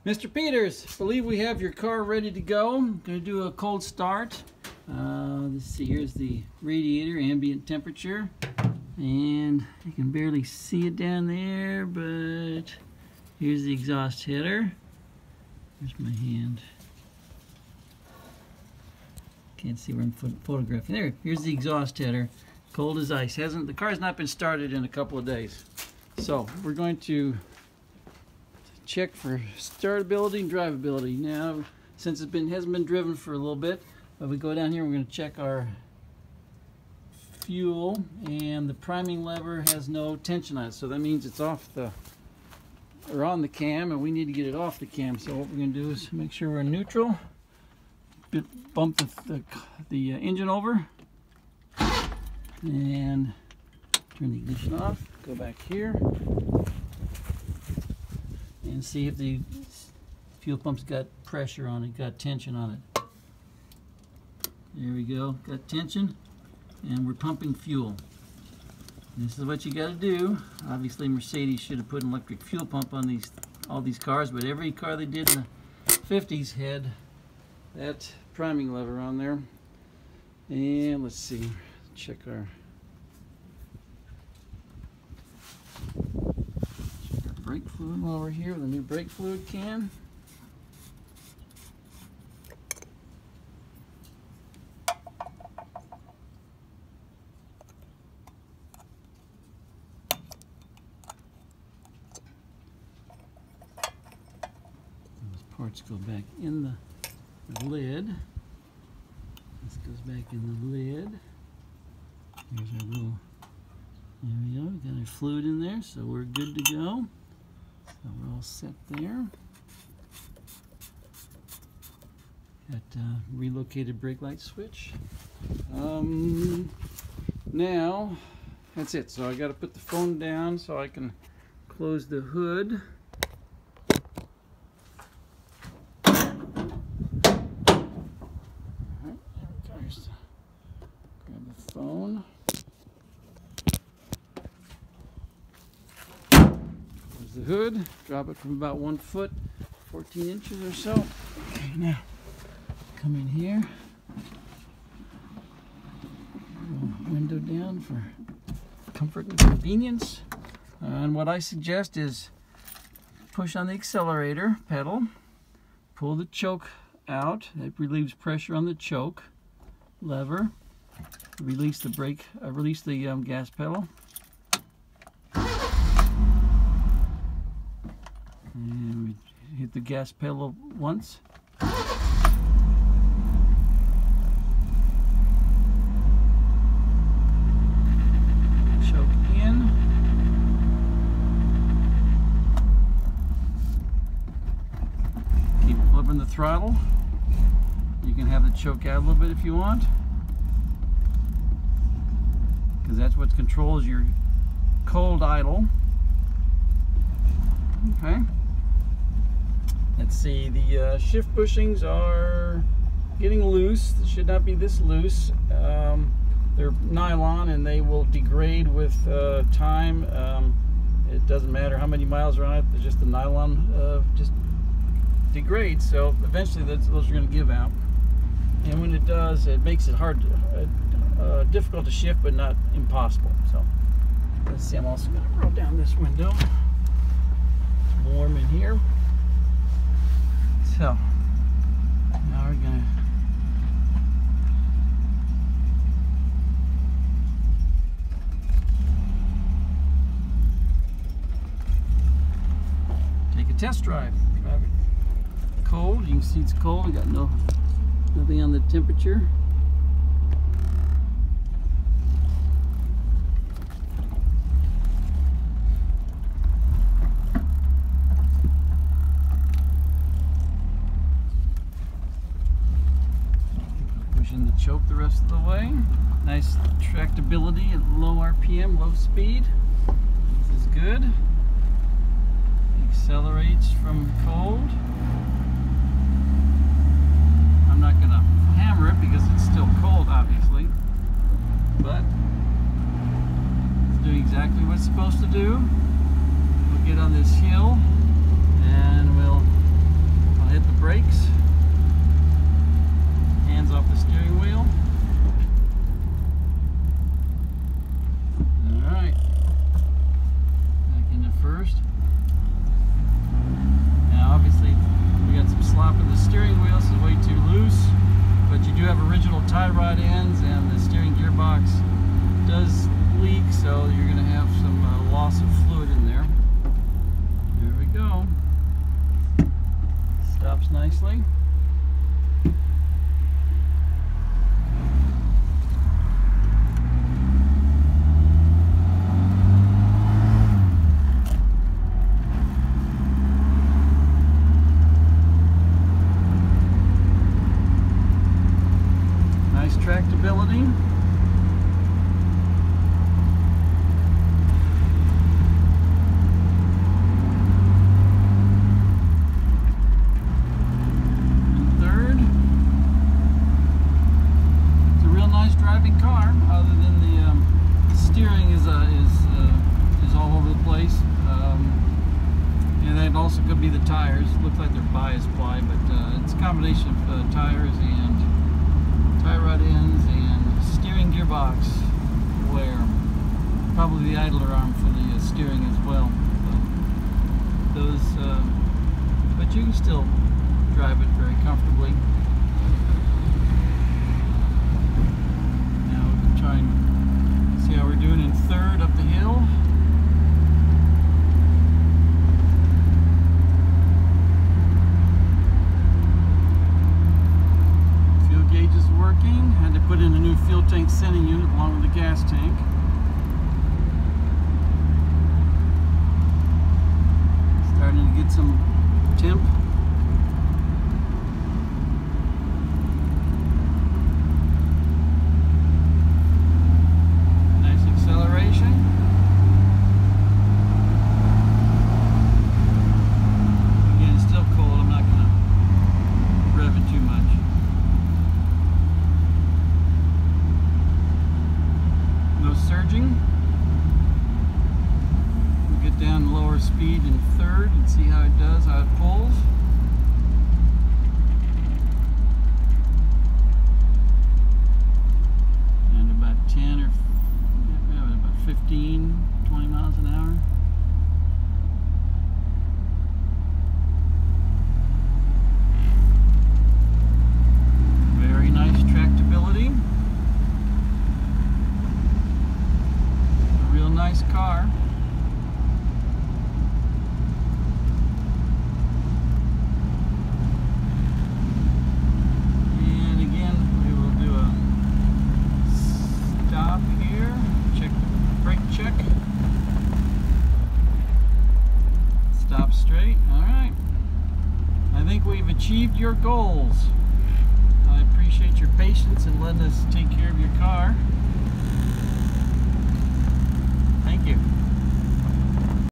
Mr. Peters, I believe we have your car ready to go. I'm going to do a cold start. Let's see, here's the radiator, ambient temperature. And you can barely see it down there, but here's the exhaust header. Here's my hand. Can't see where I'm photographing. There, here's the exhaust header. Cold as ice. The car's not been started in a couple of days. So we're going to check for startability and drivability. Now, since it hasn't been driven for a little bit, we go down here, we're going to check our fuel, and the priming lever has no tension on it, so that means it's off or on the cam, and we need to get it off the cam. So what we're going to do is make sure we're in neutral, bump the engine over, and turn the ignition off. Go back here and see if the fuel pump's got pressure on it, got tension on it. There we go, got tension, and we're pumping fuel. This is what you got to do. Obviously Mercedes should have put an electric fuel pump on all these cars, but every car they did in the 50s had that priming lever on there. And let's see, check our brake fluid while we're here with a new brake fluid can. Those parts go back in the lid. This goes back in the lid. Here's our little, there we go, we got our fluid in there, so we're good to go. So we're all set there. Got relocated brake light switch. Now, that's it. So I got to put the phone down so I can close the hood. Grab the phone. Close the hood. Drop it from about 1 foot, 14 inches or so. Okay, now come in here. Window down for comfort and convenience. And what I suggest is push on the accelerator pedal, pull the choke out. That relieves pressure on the choke lever. Release the brake, release the gas pedal. And we hit the gas pedal once. Choke in. Keep flipping the throttle. You can have the choke out a little bit if you want, because that's what controls your cold idle. Okay. Let's see, the shift bushings are getting loose. They should not be this loose. They're nylon and they will degrade with time. It doesn't matter how many miles are on it, it's just the nylon just degrades, so eventually those are going to give out. And when it does, it makes it hard, difficult to shift, but not impossible. So let's see, I'm also going to roll down this window. It's warm in here. So now we're going to take a test drive. Drive it cold. You can see it's cold. We got nothing on the temperature. Pushing the choke the rest of the way. Nice tractability at low RPM, low speed. This is good. Accelerates from cold. I'm not going to hammer it because it's still cold, obviously, but it's doing exactly what it's supposed to do. We'll get on this hill and we'll stops nicely. Nice tractability. Car, other than the steering is all over the place, and that also could be the tires. Looks like they're bias ply, but it's a combination of tires and tie rod ends and steering gearbox wear. Probably the idler arm for the steering as well. So those, but you can still drive it very comfortably. Try and see how we're doing in third up the hill. Fuel gauge is working. Had to put in a new fuel tank sending unit along with the gas tank. Starting to get some temp. We'll get down lower speed in third and see how it does, how it pulls. And about 10 or about 15, 20 miles an hour. Very nice tractability. Nice car. And again, we will do a stop here, check the brake check. Stop straight. All right. I think we've achieved your goals. I appreciate your patience in letting us take care of your car.